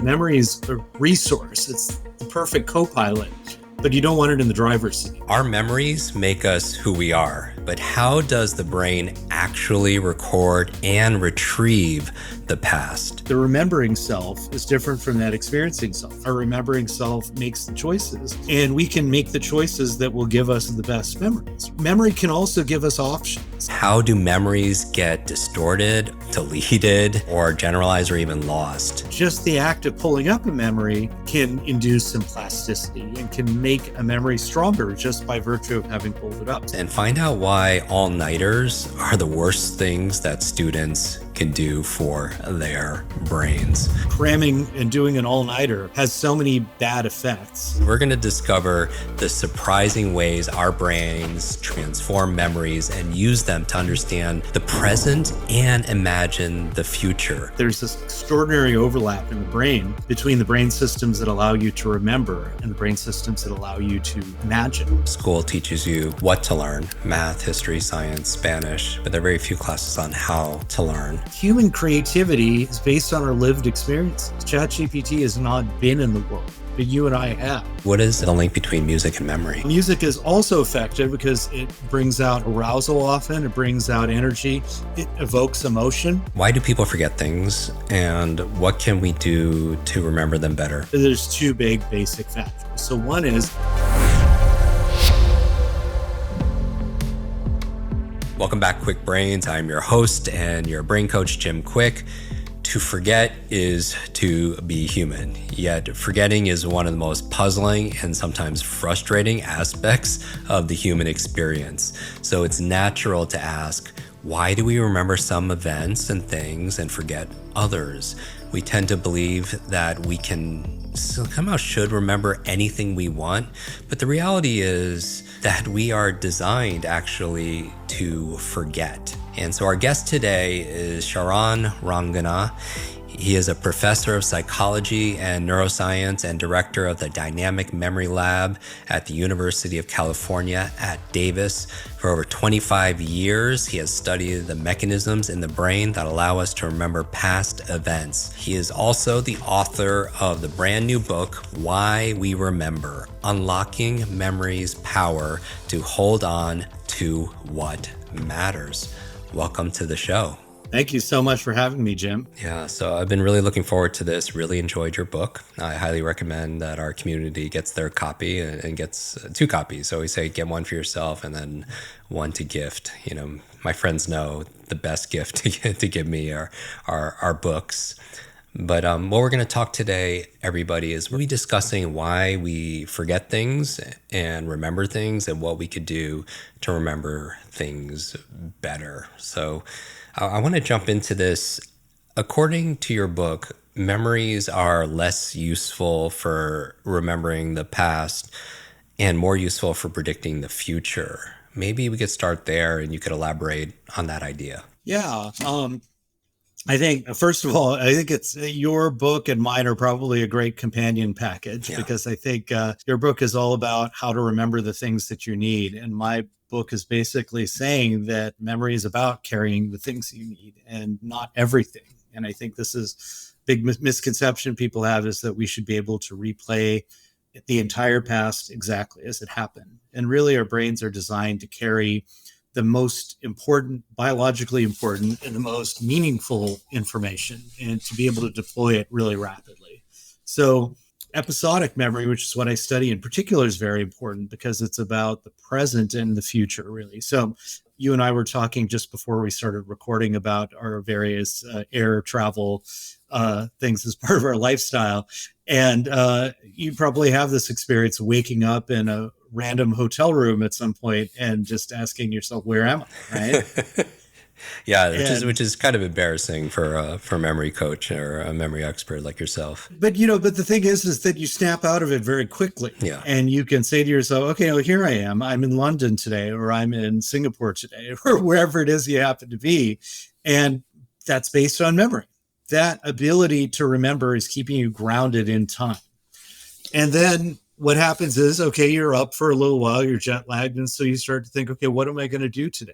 Memory is a resource. It's the perfect co-pilot, but you don't want it in the driver's seat. Our memories make us who we are, but how does the brain actually record and retrieve the past? The remembering self is different from that experiencing self. Our remembering self makes the choices, and we can make the choices that will give us the best memories. Memory can also give us options. How do memories get distorted, deleted, or generalized or even lost? Just the act of pulling up a memory can induce some plasticity and can make a memory stronger just by virtue of having pulled it up. And find out why all-nighters are the worst things that students can do for their brains. Cramming and doing an all-nighter has so many bad effects. We're going to discover the surprising ways our brains transform memories and use them to understand the present and imagine the future. There's this extraordinary overlap in the brain between the brain systems that allow you to remember and the brain systems that allow you to imagine. School teaches you what to learn: math, history, science, Spanish, but there are very few classes on how to learn. Human creativity is based on our lived experiences. ChatGPT has not been in the world, but you and I have. What is the link between music and memory? Music is also effective because it brings out arousal often, it brings out energy, it evokes emotion. Why do people forget things, and what can we do to remember them better? There's two big basic factors. So one is, welcome back, Kwik Brains. I'm your host and your brain coach, Jim Kwik. To forget is to be human, yet forgetting is one of the most puzzling and sometimes frustrating aspects of the human experience. So it's natural to ask, why do we remember some events and things and forget others? We tend to believe that we can somehow should remember anything we want, but the reality is that we are designed actually to forget. And so our guest today is Charan Ranganath. He is a professor of psychology and neuroscience and director of the Dynamic Memory Lab at the University of California at Davis. For over 25 years, he has studied the mechanisms in the brain that allow us to remember past events. He is also the author of the brand new book, Why We Remember: Unlocking Memory's Power to Hold On to What Matters. Welcome to the show. thank you so much for having me, Jim. Yeah, so I've been really looking forward to this, really enjoyed your book. I highly recommend that our community gets their copy and gets 2 copies. So we say get one for yourself and then one to gift. You know, my friends know the best gift to give me are books. But what we're going to talk today, everybody, is we'll be discussing why we forget things and remember things and what we could do to remember things better. So I want to jump into this. According to your book, memories are less useful for remembering the past and more useful for predicting the future. Maybe we could start there and you could elaborate on that idea. Yeah. I think, first of all, I think it's your book and mine are probably a great companion package because I think your book is all about how to remember the things that you need. And my book is basically saying that memory is about carrying the things you need and not everything. And I think this is big misconception people have, is that we should be able to replay the entire past exactly as it happened. And really our brains are designed to carry the most important, biologically important, and the most meaningful information, and to be able to deploy it really rapidly. So episodic memory, which is what I study in particular, is very important because it's about the present and the future, really. So you and I were talking just before we started recording about our various air travel things as part of our lifestyle. And you probably have this experience waking up in a random hotel room at some point and just asking yourself, where am I? Right? Yeah, which is kind of embarrassing for a memory coach or a memory expert like yourself. But but the thing is that you snap out of it very quickly. Yeah. And you can say to yourself, okay, well, here I am. I'm in London today, or I'm in Singapore today, or wherever it is you happen to be. And that's based on memory. That ability to remember is keeping you grounded in time. And then what happens is, okay, you're up for a little while, you're jet lagged. And so you start to think, okay, what am I going to do today?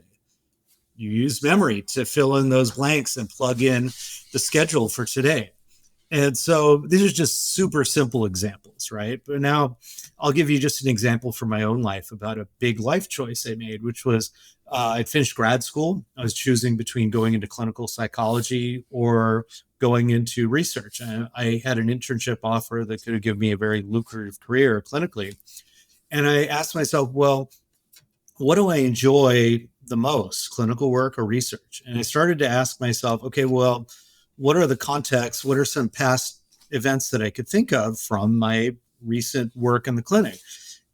You use memory to fill in those blanks and plug in the schedule for today. And so these are just super simple examples, right? But now I'll give you just an example from my own life about a big life choice I made, which was I'd finished grad school. I was choosing between going into clinical psychology or going into research. And I had an internship offer that could have given me a very lucrative career clinically. And I asked myself, well, what do I enjoy the most, clinical work or research? And I started to ask myself, okay, well, what are the contexts? What are some past events that I could think of from my recent work in the clinic?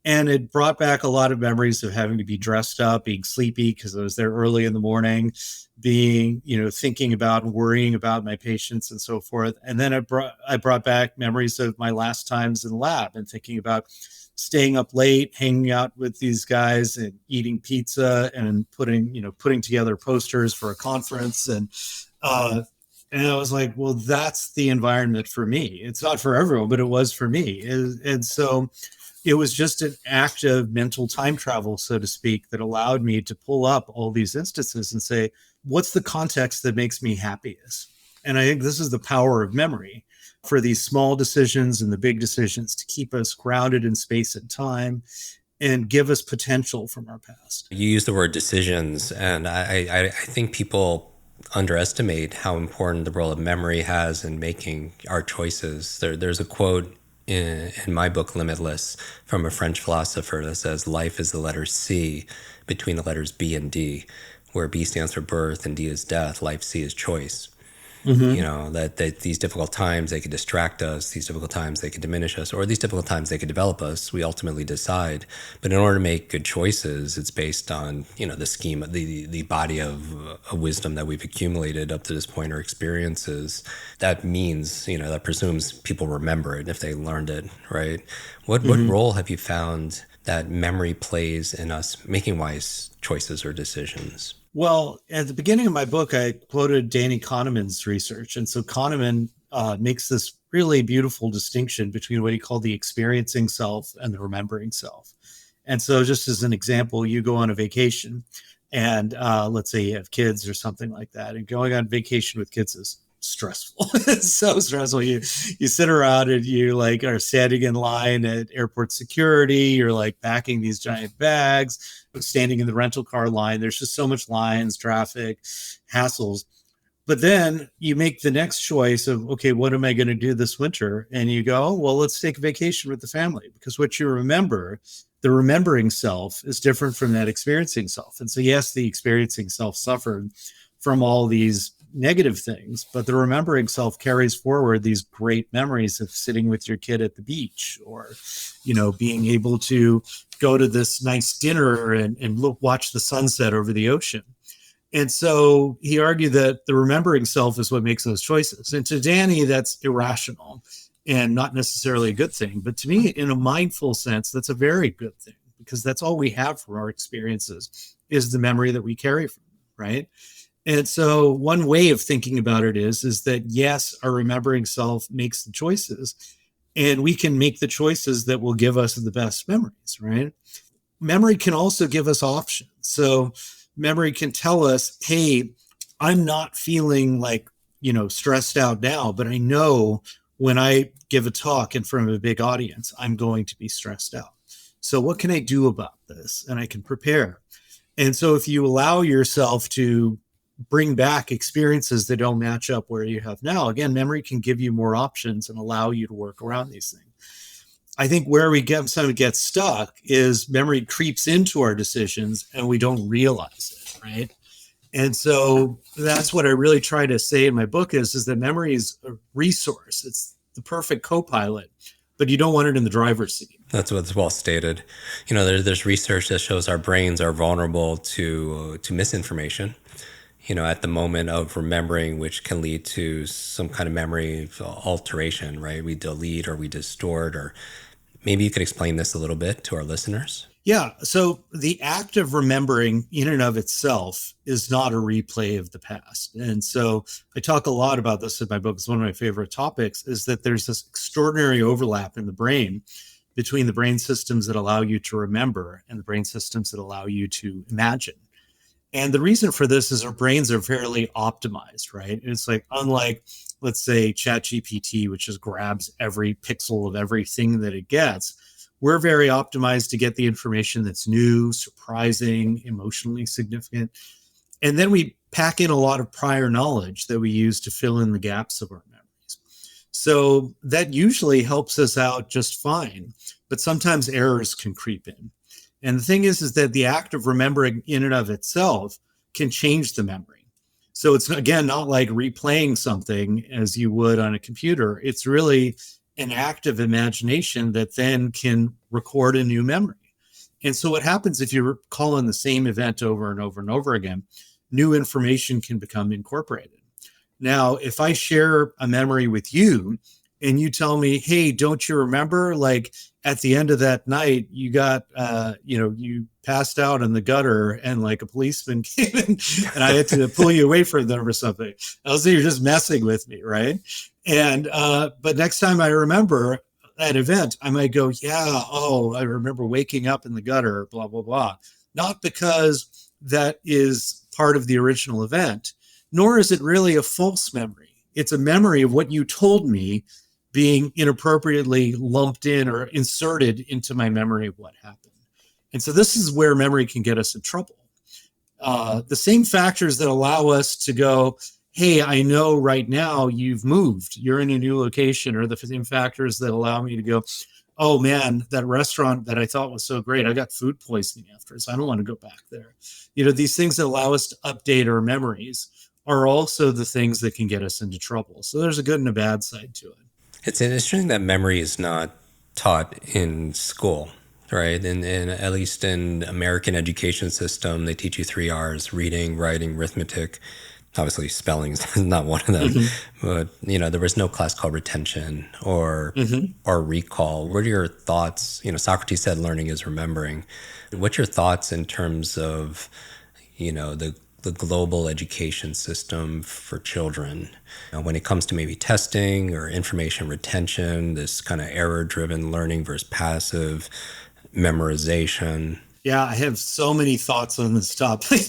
And it brought back a lot of memories of having to be dressed up, being sleepy because I was there early in the morning, being, thinking about and worrying about my patients and so forth. And then I brought back memories of my last times in the lab and thinking about staying up late, hanging out with these guys and eating pizza and putting together posters for a conference. And I was like, well, that's the environment for me. It's not for everyone, but it was for me. And so it was just an act of mental time travel, so to speak, that allowed me to pull up all these instances and say, what's the context that makes me happiest? And I think this is the power of memory for these small decisions and the big decisions to keep us grounded in space and time and give us potential from our past. You use the word decisions, and I think people underestimate how important the role of memory has in making our choices. There's a quote in my book, Limitless, from a French philosopher that says, life is the letter C between the letters B and D, where B stands for birth and D is death. Life C is choice. Mm-hmm. That these difficult times, they could distract us. These difficult times, they could diminish us, or these difficult times, they could develop us. We ultimately decide. But in order to make good choices, it's based on, the scheme, the body of wisdom that we've accumulated up to this point, or experiences. That means, that presumes people remember it if they learned it, right? What role have you found that memory plays in us making wise choices or decisions? Well, at the beginning of my book, I quoted Danny Kahneman's research. And so Kahneman makes this really beautiful distinction between what he called the experiencing self and the remembering self. And so just as an example, you go on a vacation and let's say you have kids or something like that. And going on vacation with kids is stressful. It's so stressful. You sit around and you are standing in line at airport security. You're packing these giant bags, standing in the rental car line. There's just so much lines, traffic, hassles. But then you make the next choice of, okay, what am I going to do this winter? And you go, well, let's take a vacation with the family, because what you remember, the remembering self, is different from that experiencing self. And so, yes, the experiencing self suffered from all these negative things, but the remembering self carries forward these great memories of sitting with your kid at the beach, or, being able to go to this nice dinner and watch the sunset over the ocean. And so he argued that the remembering self is what makes those choices. And to Danny, that's irrational and not necessarily a good thing. But to me, in a mindful sense, that's a very good thing, because that's all we have from our experiences is the memory that we carry from them, right? And so one way of thinking about it is that, yes, our remembering self makes the choices, and we can make the choices that will give us the best memories, right? Memory can also give us options. So memory can tell us, hey, I'm not feeling stressed out now, but I know when I give a talk in front of a big audience, I'm going to be stressed out. So what can I do about this? And I can prepare. And so if you allow yourself to bring back experiences that don't match up where you have now, again, memory can give you more options and allow you to work around these things. I think where we get stuck is memory creeps into our decisions and we don't realize it, right? And so that's what I really try to say in my book is that memory is a resource. It's the perfect co-pilot, but you don't want it in the driver's seat. That's what's well stated. There's research that shows our brains are vulnerable to misinformation, at the moment of remembering, which can lead to some kind of memory alteration, right? We delete or we distort, or maybe you could explain this a little bit to our listeners. Yeah. So the act of remembering in and of itself is not a replay of the past. And so I talk a lot about this in my book. It's one of my favorite topics, is that there's this extraordinary overlap in the brain between the brain systems that allow you to remember and the brain systems that allow you to imagine. And the reason for this is our brains are fairly optimized, right? It's unlike let's say ChatGPT, which just grabs every pixel of everything that it gets. We're very optimized to get the information that's new, surprising, emotionally significant. And then we pack in a lot of prior knowledge that we use to fill in the gaps of our memories. So that usually helps us out just fine, but sometimes errors can creep in. And the thing is that the act of remembering in and of itself can change the memory. So it's, again, not like replaying something as you would on a computer. It's really an act of imagination that then can record a new memory. And so what happens if you recall on the same event over and over and over again, new information can become incorporated. Now, if I share a memory with you and you tell me, hey, don't you remember, like at the end of that night, you got, you passed out in the gutter and like a policeman came in and I had to pull you away from them or something. I'll say you're just messing with me, right? And, but next time I remember that event, I might go, I remember waking up in the gutter, blah, blah, blah. Not because that is part of the original event, nor is it really a false memory. It's a memory of what you told me being inappropriately lumped in or inserted into my memory of what happened. And so this is where memory can get us in trouble. The same factors that allow us to go, hey, I know right now you've moved, you're in a new location, are the same factors that allow me to go, oh man, that restaurant that I thought was so great, I got food poisoning after, so I don't want to go back there. These things that allow us to update our memories are also the things that can get us into trouble. So there's a good and a bad side to it. It's interesting that memory is not taught in school, right? And at least in American education system, they teach you 3 R's: reading, writing, arithmetic. Obviously, spelling is not one of them. Mm-hmm. But, there was no class called retention or recall. What are your thoughts? Socrates said learning is remembering. What's your thoughts in terms of, the global education system for children when it comes to maybe testing or information retention, this kind of error-driven learning versus passive memorization? Yeah, I have so many thoughts on this topic.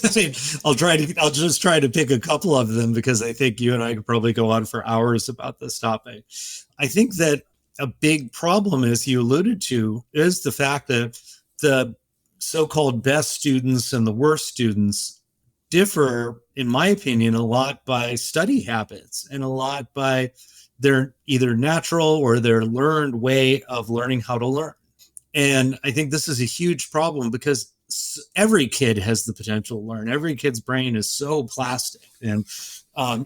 I'll just try to pick a couple of them because I think you and I could probably go on for hours about this topic. I think that a big problem, as you alluded to, is the fact that the so-called best students and the worst students differ, in my opinion, a lot by study habits and a lot by their either natural or their learned way of learning how to learn. And I think this is a huge problem because every kid has the potential to learn. Every kid's brain is so plastic. And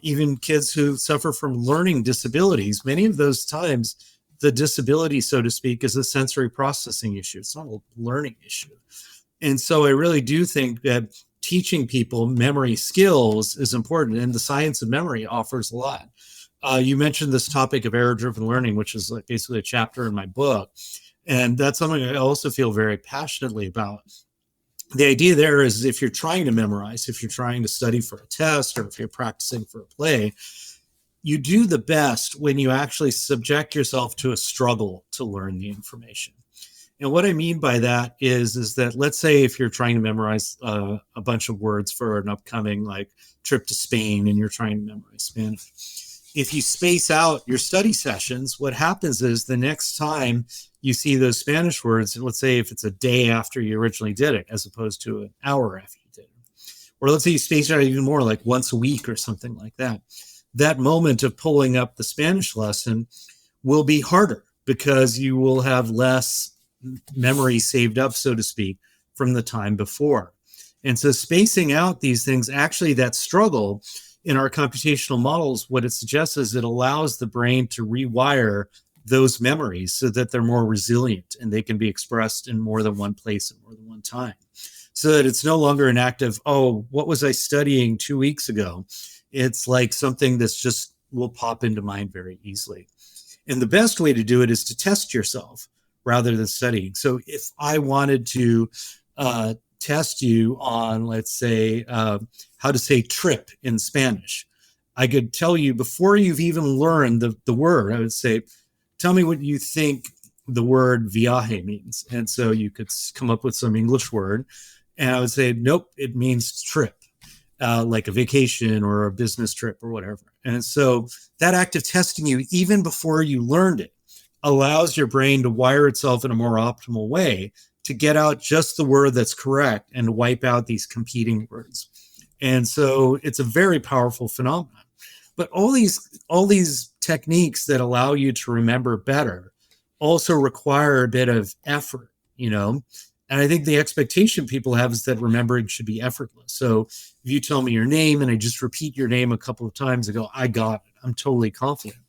even kids who suffer from learning disabilities, many of those times, the disability, so to speak, is a sensory processing issue. It's not a learning issue. And so I really do think that teaching people memory skills is important. And the science of memory offers a lot. You mentioned this topic of error-driven learning, which is like basically a chapter in my book. And that's something I also feel very passionately about. The idea there is if you're trying to memorize, if you're trying to study for a test, or if you're practicing for a play, you do the best when you actually subject yourself to a struggle to learn the information. And what I mean by that is that let's say if you're trying to memorize a bunch of words for an upcoming like trip to Spain and you're trying to memorize Spanish. If you space out your study sessions, what happens is the next time you see those Spanish words, let's say if it's a day after you originally did it, as opposed to an hour after you did it, or let's say you space it out even more, like once a week or something like that, that moment of pulling up the Spanish lesson will be harder because you will have less memory saved up, so to speak, from the time before. And so spacing out these things, actually that struggle in our computational models, what it suggests is it allows the brain to rewire those memories so that they're more resilient and they can be expressed in more than one place at more than one time. So that it's no longer an act of, oh, what was I studying 2 weeks ago? It's like something that's just will pop into mind very easily. And the best way to do it is to test yourself rather than studying. So if I wanted to test you on, let's say, how to say trip in Spanish, I could tell you before you've even learned the word, I would say, tell me what you think the word viaje means. And so you could come up with some English word. And I would say, nope, it means trip. like a vacation or a business trip or whatever. And so that act of testing you, even before you learned it, allows your brain to wire itself in a more optimal way to get out just the word that's correct and to wipe out these competing words. And so it's a very powerful phenomenon. But all these techniques that allow you to remember better also require a bit of effort, you know? And I think the expectation people have is that remembering should be effortless. So if you tell me your name and I just repeat your name a couple of times, I go, I got it. I'm totally confident.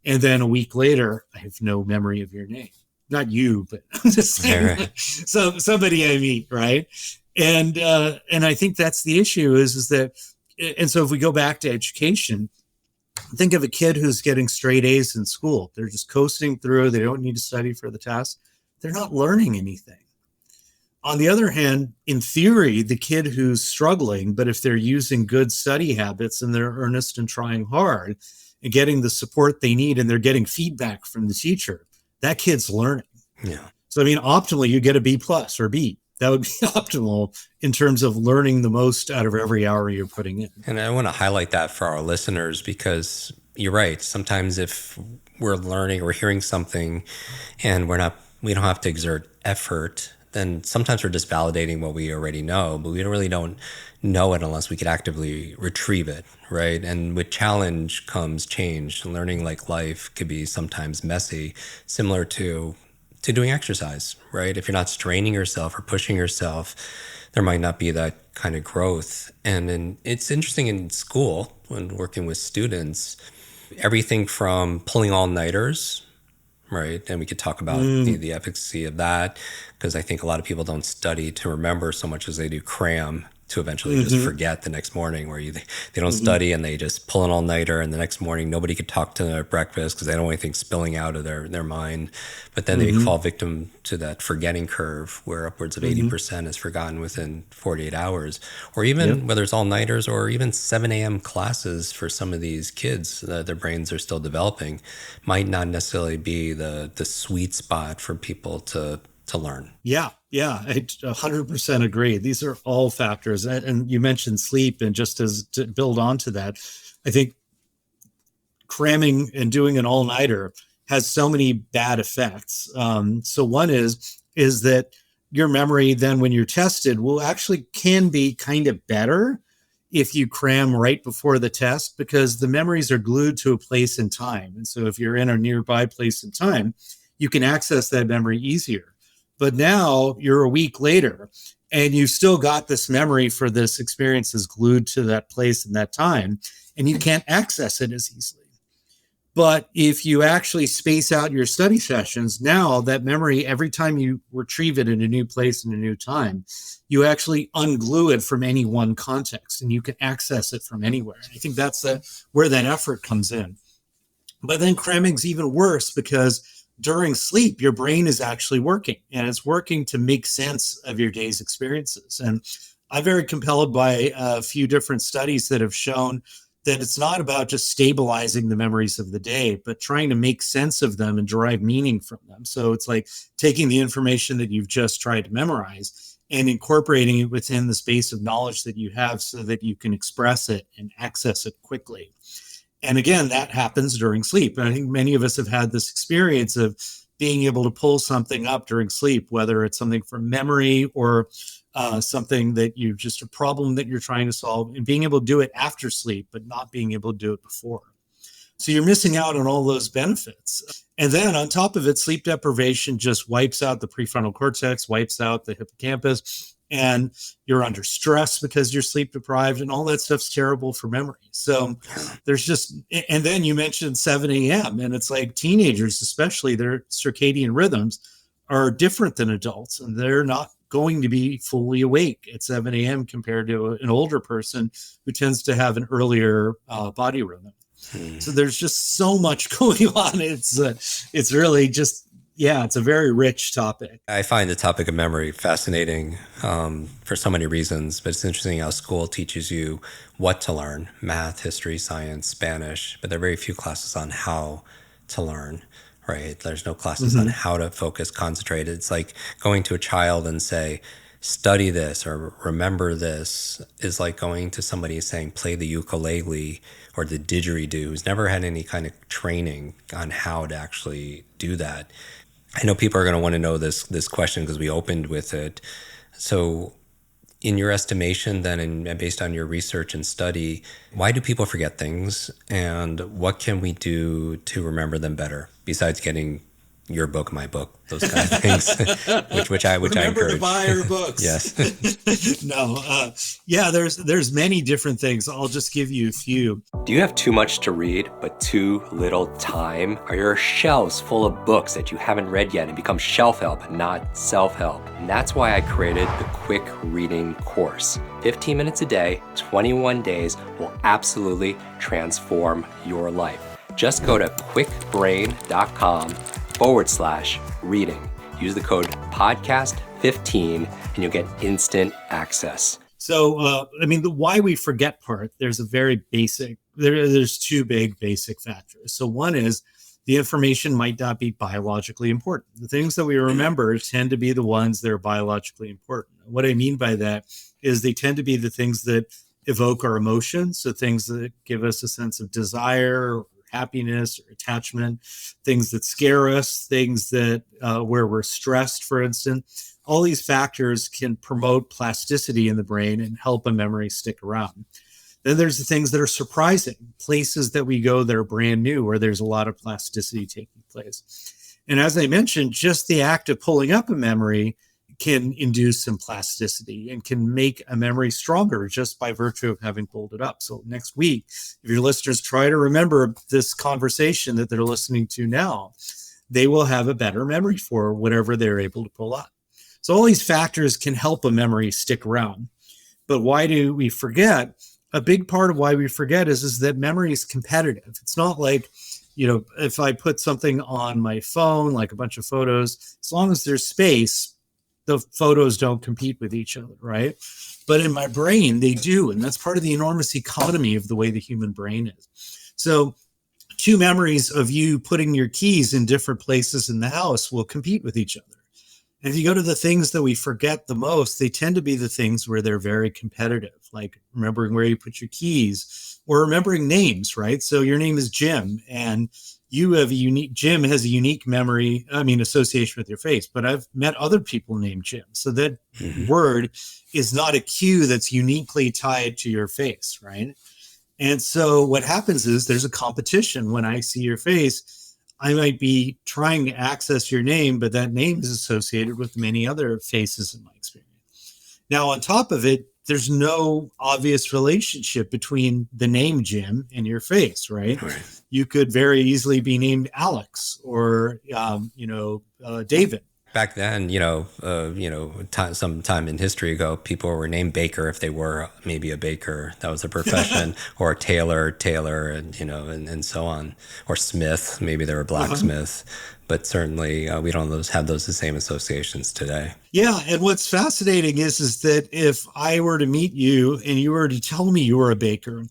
And then a week later, I have no memory of your name. Not you, but I'm just saying, right. So somebody I meet, right? And I think that's the issue is that, and so if we go back to education, think of a kid who's getting straight A's in school. They're just coasting through. They don't need to study for the test. They're not learning anything. On the other hand, in theory, the kid who's struggling, but if they're using good study habits and they're earnest and trying hard and getting the support they need and they're getting feedback from the teacher, that kid's learning. Yeah. So, I mean, optimally, you get a B plus or B. That would be optimal in terms of learning the most out of every hour you're putting in. And I want to highlight that for our listeners because you're right. Sometimes if we're learning or hearing something and we don't have to exert effort, then sometimes we're just validating what we already know, but we don't know it unless we could actively retrieve it, right? And with challenge comes change. Learning, like life, could be sometimes messy, similar to doing exercise, right? If you're not straining yourself or pushing yourself, there might not be that kind of growth. And it's interesting in school when working with students, everything from pulling all-nighters, right? And we could talk about the efficacy of that, because I think a lot of people don't study to remember so much as they do cram to eventually just forget the next morning, where they don't study and they just pull an all-nighter, and the next morning nobody could talk to them at breakfast because they don't want anything spilling out of their mind. But then they fall victim to that forgetting curve where upwards of 80% is forgotten within 48 hours. Or even whether it's all-nighters or even 7 a.m. classes for some of these kids, their brains are still developing, might not necessarily be the sweet spot for people to learn. Yeah, I 100% agree. These are all factors. And you mentioned sleep, and just as to build onto that, I think cramming and doing an all-nighter has so many bad effects. So one is that your memory then when you're tested can be kind of better if you cram right before the test, because the memories are glued to a place in time. And so if you're in a nearby place in time, you can access that memory easier. But now you're a week later and you still got this memory for this experience is glued to that place and that time, and you can't access it as easily. But if you actually space out your study sessions, now that memory, every time you retrieve it in a new place and a new time, you actually unglue it from any one context and you can access it from anywhere. And I think that's where that effort comes in. But then cramming's even worse, because during sleep, your brain is actually working, and it's working to make sense of your day's experiences. And I'm very compelled by a few different studies that have shown that it's not about just stabilizing the memories of the day, but trying to make sense of them and derive meaning from them. So it's like taking the information that you've just tried to memorize and incorporating it within the space of knowledge that you have so that you can express it and access it quickly. And again, that happens during sleep. And I think many of us have had this experience of being able to pull something up during sleep, whether it's something from memory or something that a problem that you're trying to solve, and being able to do it after sleep, but not being able to do it before. So you're missing out on all those benefits. And then on top of it, sleep deprivation just wipes out the prefrontal cortex, wipes out the hippocampus, and you're under stress because you're sleep deprived, and all that stuff's terrible for memory. So and then you mentioned 7 a.m. and it's like teenagers, especially, their circadian rhythms are different than adults, and they're not going to be fully awake at 7 a.m. compared to an older person who tends to have an earlier body rhythm. So there's just so much going on. It's really just, it's a very rich topic. I find the topic of memory fascinating for so many reasons, but it's interesting how school teaches you what to learn: math, history, science, Spanish, but there are very few classes on how to learn, right? There's no classes on how to focus, concentrate. It's like going to a child and say, study this or remember this is like going to somebody saying play the ukulele or the didgeridoo who's never had any kind of training on how to actually do that. I know people are going to want to know this question because we opened with it. So in your estimation then, and based on your research and study, why do people forget things, and what can we do to remember them better besides getting your book, my book, those kind of things, which I Remember encourage. to buy our books. Yes. No, yeah, there's many different things. I'll just give you a few. Do you have too much to read, but too little time? Are your shelves full of books that you haven't read yet and become shelf help, not self-help? And that's why I created the Kwik Reading course. 15 minutes a day, 21 days will absolutely transform your life. Just go to kwikbrain.com/reading. Use the code podcast15 and you'll get instant access. So, the why we forget part, there's two big basic factors. So one is the information might not be biologically important. The things that we remember tend to be the ones that are biologically important. What I mean by that is they tend to be the things that evoke our emotions. So things that give us a sense of desire, or happiness, or attachment, things that scare us, things that where we're stressed, for instance. All these factors can promote plasticity in the brain and help a memory stick around. Then there's the things that are surprising, places that we go that are brand new, where there's a lot of plasticity taking place. And as I mentioned, just the act of pulling up a memory can induce some plasticity and can make a memory stronger just by virtue of having pulled it up. So next week, if your listeners try to remember this conversation that they're listening to now, they will have a better memory for whatever they're able to pull up. So all these factors can help a memory stick around. But why do we forget? A big part of why we forget is that memory is competitive. It's not like, if I put something on my phone, like a bunch of photos, as long as there's space, the photos don't compete with each other, right? But in my brain, they do. And that's part of the enormous economy of the way the human brain is. So two memories of you putting your keys in different places in the house will compete with each other. And if you go to the things that we forget the most, they tend to be the things where they're very competitive, like remembering where you put your keys or remembering names, right? So your name is Jim, and Jim has a unique memory, association with your face, but I've met other people named Jim. So that word is not a cue that's uniquely tied to your face, right? And so what happens is there's a competition. When I see your face, I might be trying to access your name, but that name is associated with many other faces in my experience. Now, on top of it, there's no obvious relationship between the name Jim and your face, right? You could very easily be named Alex or, David. Back then, some time in history ago, people were named Baker if they were maybe a baker. That was a profession. Or Taylor, and and so on. Or Smith, maybe they were blacksmith. But certainly, we don't have those the same associations today. Yeah, and what's fascinating is that if I were to meet you and you were to tell me you were a baker,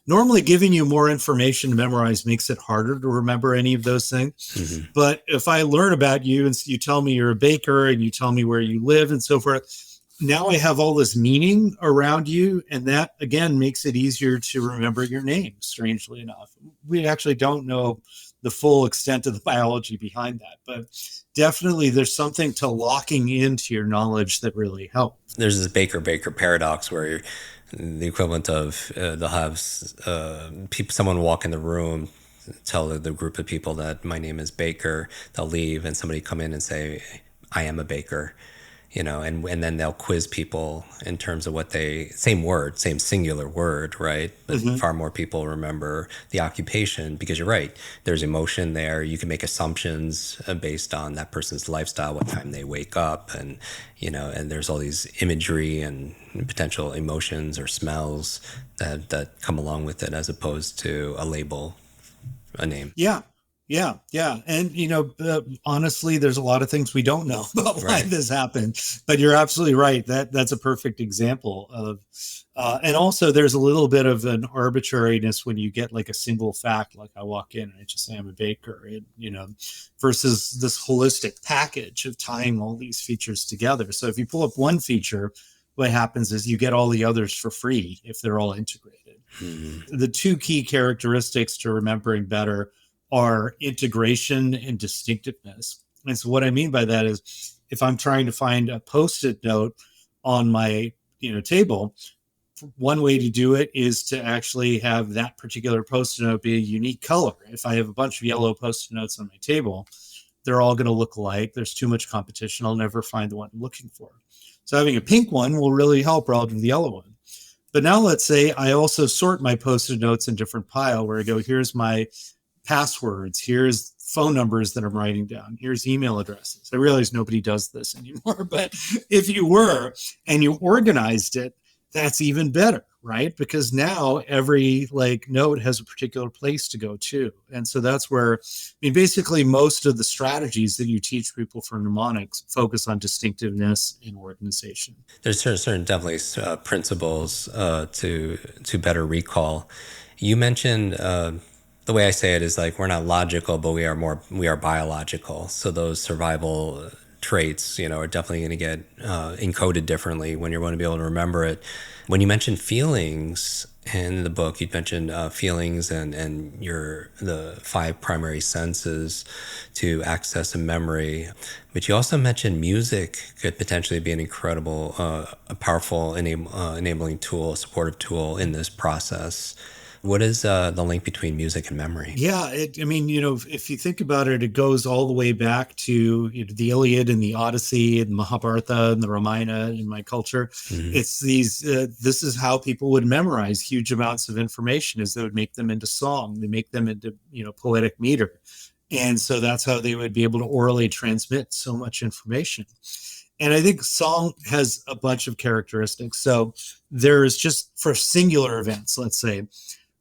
normally giving you more information to memorize makes it harder to remember any of those things. Mm-hmm. But if I learn about you and you tell me you're a baker and you tell me where you live and so forth, now I have all this meaning around you. And that, again, makes it easier to remember your name, strangely enough. We actually don't know the full extent of the biology behind that. But definitely there's something to locking into your knowledge that really helps. There's this Baker paradox where the equivalent of they'll have someone walk in the room, tell the group of people that my name is Baker. They'll leave and somebody come in and say, I am a baker, and then they'll quiz people in terms of same singular word, right? But far more people remember the occupation because you're right. There's emotion there. You can make assumptions based on that person's lifestyle, what time they wake up, and there's all these imagery and potential emotions or smells that come along with it, as opposed to a label, a name. Yeah. Yeah. And, honestly, there's a lot of things we don't know about why this happened, but you're absolutely right. That's a perfect example of, and also there's a little bit of an arbitrariness when you get like a single fact, like I walk in and I just say I'm a baker, and, versus this holistic package of tying all these features together. So if you pull up one feature, what happens is you get all the others for free if they're all integrated. The two key characteristics to remembering better are integration and distinctiveness. And so what I mean by that is if I'm trying to find a post-it note on my table, one way to do it is to actually have that particular post-it note be a unique color. If I have a bunch of yellow post-it notes on my table, they're all going to look alike. There's too much competition. I'll never find the one I'm looking for. So having a pink one will really help relative to the yellow one. But now let's say I also sort my post-it notes in different pile where I go, here's my passwords, here's phone numbers that I'm writing down, here's email addresses. I realize nobody does this anymore, but if you were and you organized it, that's even better, right? Because now every note has a particular place to go to. And so that's where, basically most of the strategies that you teach people for mnemonics focus on distinctiveness and organization. There's certain definitely principles to better recall. You mentioned the way I say it is we're not logical, but we are biological. So those survival traits, are definitely going to get encoded differently when you're going to be able to remember it. When you mentioned feelings in the book, you mentioned feelings and the 5 primary senses to access a memory. But you also mentioned music could potentially be an incredible, a powerful enabling tool, supportive tool in this process. What is the link between music and memory? Yeah, if you think about it, it goes all the way back to the Iliad and the Odyssey and Mahabharata and the Ramayana in my culture. Mm-hmm. It's these, this is how people would memorize huge amounts of information, is they would make them into song, they make them into, poetic meter. And so that's how they would be able to orally transmit so much information. And I think song has a bunch of characteristics. So there's just for singular events, let's say,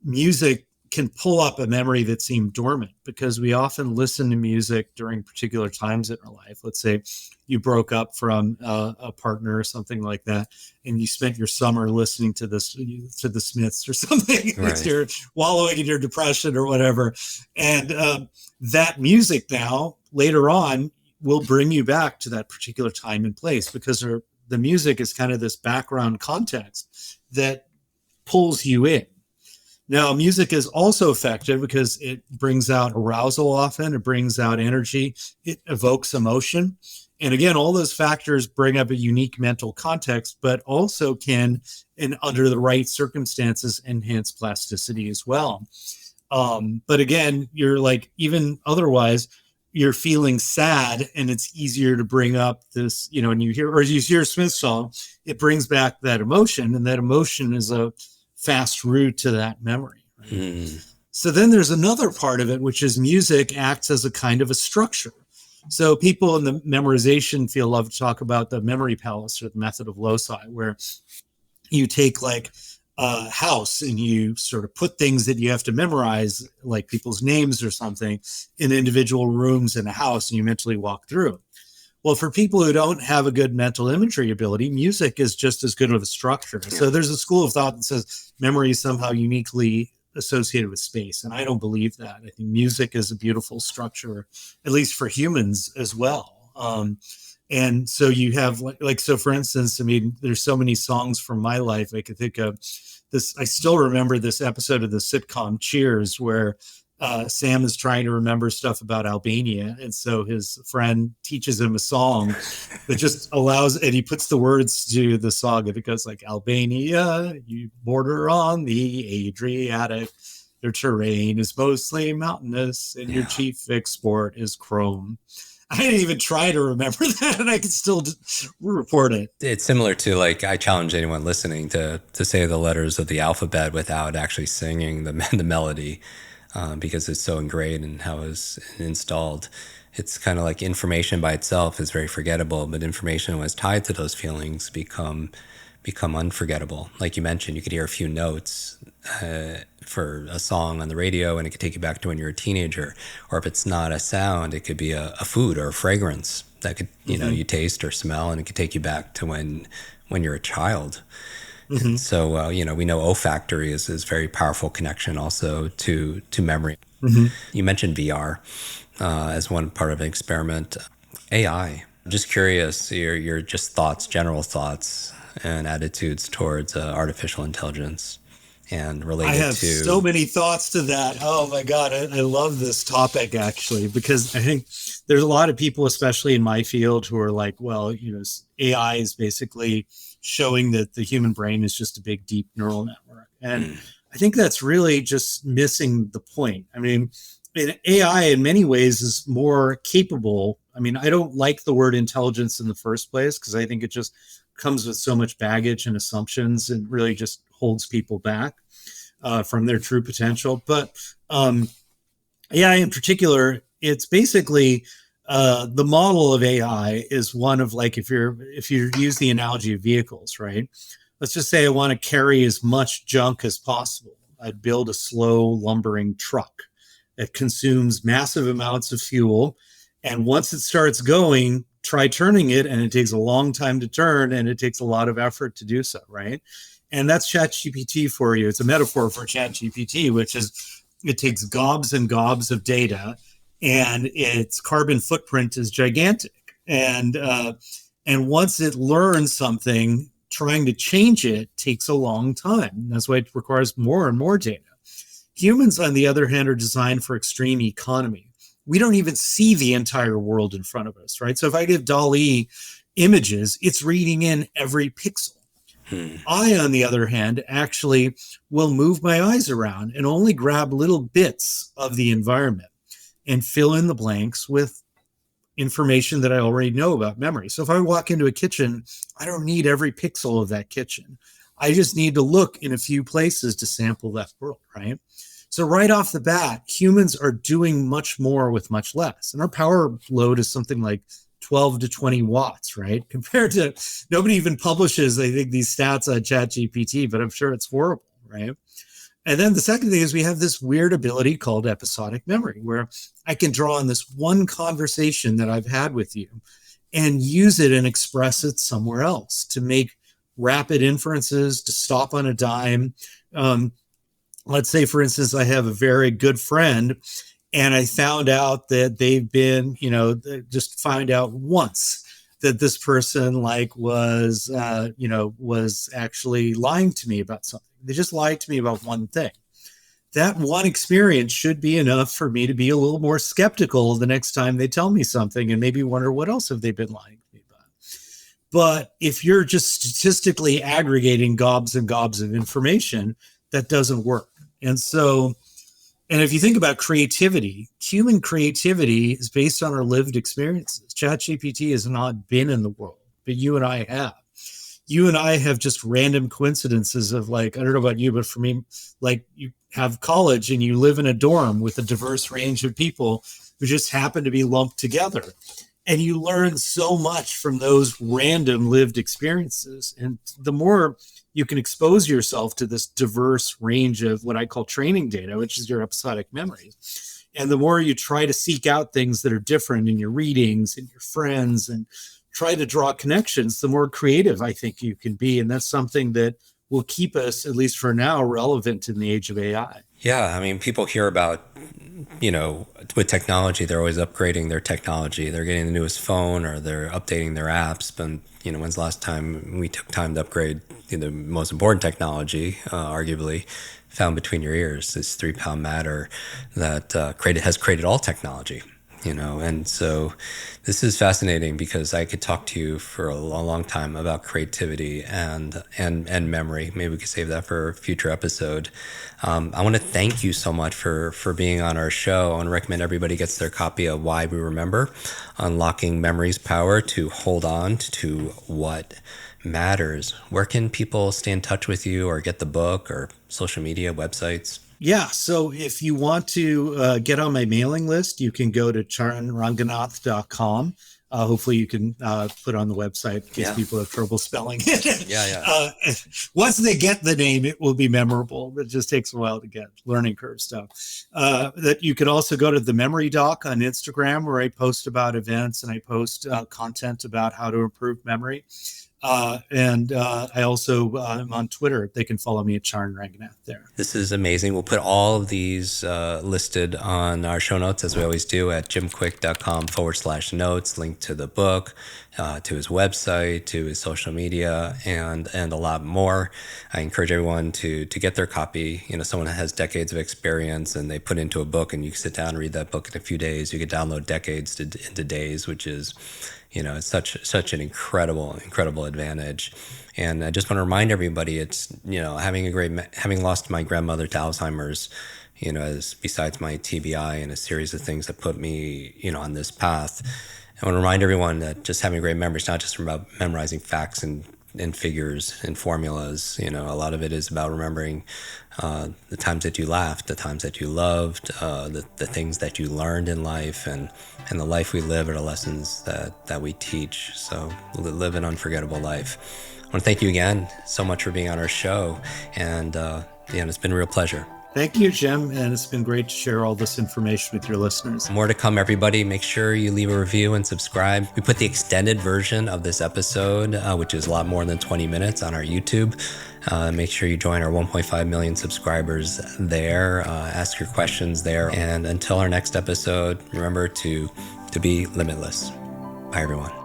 music can pull up a memory that seemed dormant because we often listen to music during particular times in our life. Let's say you broke up from a partner or something like that, and you spent your summer listening to the Smiths or something. Right. You're wallowing in your depression or whatever. And that music now later on will bring you back to that particular time and place because the music is kind of this background context that pulls you in. Now, music is also effective because it brings out arousal often, it brings out energy, it evokes emotion. And again, all those factors bring up a unique mental context, but also can, and under the right circumstances, enhance plasticity as well. But again, you're even otherwise, you're feeling sad and it's easier to bring up this, and you hear a Smith song, it brings back that emotion, and that emotion is a fast route to that memory. Right? So then there's another part of it, which is music acts as a kind of a structure. So people in the memorization field love to talk about the memory palace or the method of loci, where you take a house and you sort of put things that you have to memorize, like people's names or something, in individual rooms in a house, and you mentally walk through. Well, for people who don't have a good mental imagery ability, music is just as good of a structure. Yeah. So there's a school of thought that says memory is somehow uniquely associated with space. And I don't believe that. I think music is a beautiful structure, at least for humans as well. And so you have so for instance, there's so many songs from my life. I could think of this. I still remember this episode of the sitcom Cheers where Sam is trying to remember stuff about Albania. And so his friend teaches him a song that just and he puts the words to the song, and it goes Albania, you border on the Adriatic, your terrain is mostly mountainous, and your chief export is chrome. I didn't even try to remember that, and I can still report it. It's similar to I challenge anyone listening to say the letters of the alphabet without actually singing the melody. Because it's so ingrained in how it's installed. It's kind of like information by itself is very forgettable, but information when it's tied to those feelings become become unforgettable. Like you mentioned, you could hear a few notes for a song on the radio and it could take you back to when you were a teenager. Or if it's not a sound, it could be a food or a fragrance that could, you taste or smell, and it could take you back to when you're a child. And so, we know olfactory is very powerful connection also to memory. You mentioned VR as one part of an experiment. AI, just curious, your just thoughts, general thoughts and attitudes towards artificial intelligence and related to... I have so many thoughts to that. Oh my God. I love this topic actually, because I think there's a lot of people, especially in my field, who are like, well, AI is basically showing that the human brain is just a big, deep neural network. And I think that's really just missing the point. I mean, AI in many ways is more capable. I mean, I don't like the word intelligence in the first place because I think it just comes with so much baggage and assumptions and really just holds people back from their true potential. But AI in particular, it's basically the model of AI is one of, like, if you use the analogy of vehicles, right? Let's just say I want to carry as much junk as possible. I'd build a slow lumbering truck that consumes massive amounts of fuel. And once it starts going, try turning it, and it takes a long time to turn, and it takes a lot of effort to do so, right? And that's ChatGPT for you. It's a metaphor for ChatGPT, which is it takes gobs and gobs of data, and its carbon footprint is gigantic. And once it learns something, trying to change it takes a long time. That's why it requires more and more data. Humans, on the other hand, are designed for extreme economy. We don't even see the entire world in front of us, right? So if I give DALL-E images, it's reading in every pixel. I, on the other hand, actually will move my eyes around and only grab little bits of the environment and fill in the blanks with information that I already know about memory. So if I walk into a kitchen, I don't need every pixel of that kitchen. I just need to look in a few places to sample that world, right? So right off the bat, humans are doing much more with much less. And our power load is something like 12 to 20 watts, right? Compared to, nobody even publishes, I think, these stats on ChatGPT, but I'm sure it's horrible, right? And then the second thing is we have this weird ability called episodic memory, where I can draw on this one conversation that I've had with you and use it and express it somewhere else to make rapid inferences, to stop on a dime. Let's say, for instance, I have a very good friend and I found out that they've been, just find out once that this person was actually lying to me about something. They just lied to me about one thing. That one experience should be enough for me to be a little more skeptical the next time they tell me something and maybe wonder what else have they been lying to me about. But if you're just statistically aggregating gobs and gobs of information, that doesn't work. And if you think about creativity, human creativity is based on our lived experiences. ChatGPT has not been in the world, but you and I have. You and I have just random coincidences of, like, I don't know about you, but for me, like, you have college and you live in a dorm with a diverse range of people who just happen to be lumped together. And you learn so much from those random lived experiences. And the more you can expose yourself to this diverse range of what I call training data, which is your episodic memory, and the more you try to seek out things that are different in your readings and your friends and try to draw connections, the more creative I think you can be. And that's something that will keep us, at least for now, relevant in the age of AI. Yeah, I mean, people hear about, with technology, they're always upgrading their technology. They're getting the newest phone or they're updating their apps. But, when's the last time we took time to upgrade the most important technology, arguably, found between your ears, this 3-pound matter that has created all technology. And so this is fascinating because I could talk to you for a long time about creativity and memory. Maybe we could save that for a future episode. I want to thank you so much for being on our show. I want to recommend everybody gets their copy of Why We Remember, Unlocking Memory's Power to Hold On to What Matters. Where can people stay in touch with you or get the book or social media, websites? Yeah. So if you want to get on my mailing list, you can go to charanranganath.com. Hopefully you can put on the website in case people have trouble spelling it. Yeah. Once they get the name, it will be memorable. It just takes a while to get, learning curve stuff. That you can also go to the Memory Doc on Instagram, where I post about events and I post content about how to improve memory. And I also am on Twitter. They can follow me at Charan Ranganath there. This is amazing. We'll put all of these listed on our show notes, as we always do, at jimkwik.com/notes, link to the book, to his website, to his social media, and a lot more. I encourage everyone to get their copy. Someone that has decades of experience and they put into a book, and you sit down and read that book in a few days. You could download decades into days, which is it's such an incredible advantage. And I just want to remind everybody, it's having lost my grandmother to Alzheimer's, as besides my TBI and a series of things that put me on this path. I want to remind everyone that just having a great memory is not just about memorizing facts and figures and formulas. A lot of it is about remembering the times that you laughed, the times that you loved, the things that you learned in life, and the life we live are the lessons that we teach. So live an unforgettable life. I want to thank you again so much for being on our show, and it's been a real pleasure. Thank you, Jim, and it's been great to share all this information with your listeners. More to come, everybody. Make sure you leave a review and subscribe. We put the extended version of this episode, which is a lot more than 20 minutes, on our YouTube. Make sure you join our 1.5 million subscribers there. Ask your questions there. And until our next episode, remember to be limitless. Bye, everyone.